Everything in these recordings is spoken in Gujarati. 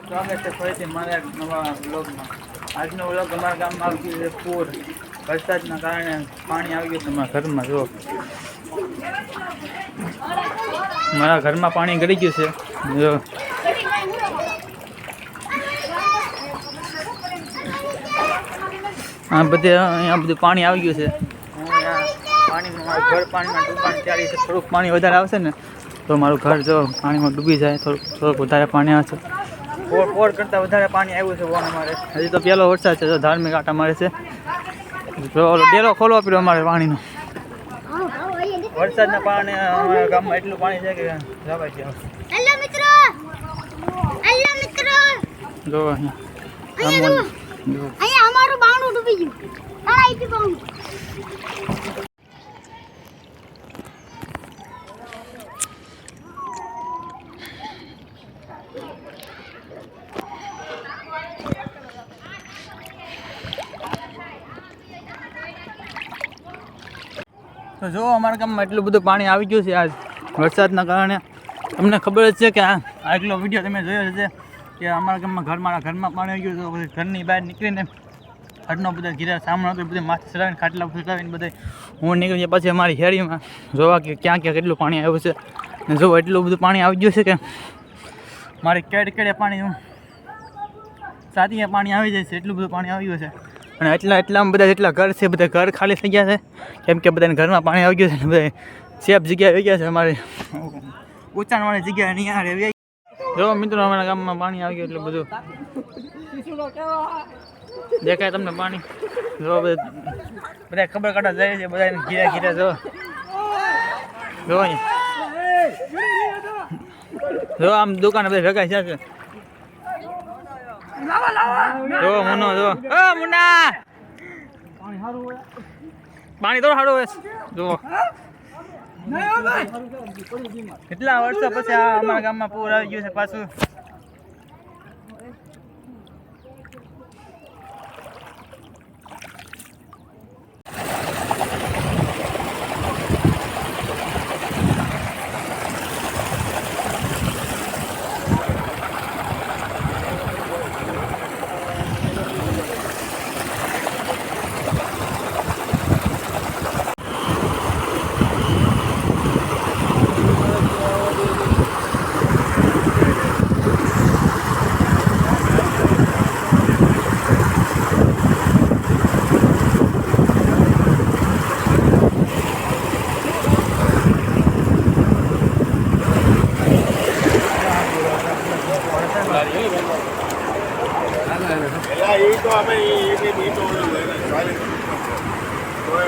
સ્વાગત છે ફરીથી મારા એક નવા વ્લોગમાં। આજનો વ્લોગ અમારા ગામમાં આવી ગયું છે પૂર। વરસાદના કારણે પાણી આવી ગયું છે મારા ઘરમાં। જો મારા ઘરમાં પાણી ગળી ગયું છે। જો આ બધે અહીંયા બધું પાણી આવી ગયું છે। હું અહીંયા પાણીમાં મારું ઘર પાણીમાં ડૂબવાની તૈયારી છે। થોડુંક પાણી વધારે આવશે ને તો મારું ઘર જો પાણીમાં ડૂબી જાય। થોડુંક વધારે પાણી આવશે। પોર કરતાં વધારે પાણી આવ્યું છે વોન અમારે। હજી તો પહેલો વરસાદ છે તો ધાર્મિક આટા મારે છે। ડેલો ખોલવો પડ્યો અમારે પાણીનો। વરસાદના પાણી અમારા ગામમાં એટલું પાણી છે કે જવાય છે। હેલો મિત્રો, જો અહીંયા અમારું બાવણું ડૂબી ગયું। તારા અહીંથી બાવણું તો જો અમારા ગામમાં એટલું બધું પાણી આવી ગયું છે આજ વરસાદના કારણે। તમને ખબર જ છે કે આગલો વિડીયો તમે જોયો છે કે અમારા ગામમાં મારા ઘરમાં પાણી આવી ગયું તો પછી ઘરની બહાર નીકળીને ઘરનો બધા ઘીરા સામાન હતો બધું માથે ચડાવીને ખાટલા ચડાવીને બધા હું નીકળી ગયા। પછી અમારી હેરીમાં જોવા કે ક્યાં ક્યાં કેટલું પાણી આવ્યું છે ને જો એટલું બધું પાણી આવી ગયું છે કે મારે કેડે પાણી સાથીએ પાણી આવી જાય છે। એટલું બધું પાણી આવ્યું છે અને એટલામાં બધા જેટલા ઘર છે બધા ઘર ખાલી થઈ ગયા છે કેમ કે બધાને ઘરમાં પાણી આવી ગયું છે ને બધા સેફ જગ્યાએ આવી ગયા છે। અમારે ઉંચાણવાળી જગ્યાએ નહીં આવી। જો મિત્રો અમારા ગામમાં પાણી આવી ગયું એટલું બધું દેખાય તમને પાણી। જો બધા ખબર કાઢવા જાય છે બધાને ઘીરા ઘીરા જો જો આમ દુકાને બધા ભેગા છે। જો મુનો જો મુના પાણી તો સારું હોય જો કેટલા વર્ષો પછી અમારા ગામમાં પૂર આવી ગયું છે પાછું।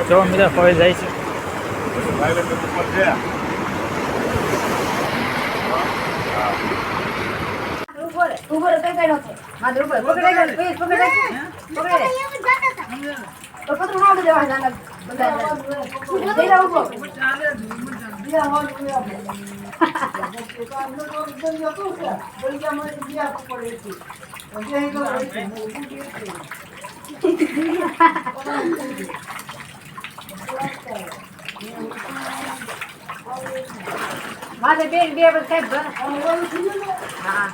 જો મિત્રો ફોઈ જાય છે ઉપર કઈ કઈ નહોતો માત્ર ઉપર પકડાઈ ગયો પ્લીઝ પકડાઈ તો પત્ર ના દે વાહ જાના બધા દે રા ઉભો બીજા હોલ મારે બે બસ સાહેબ હા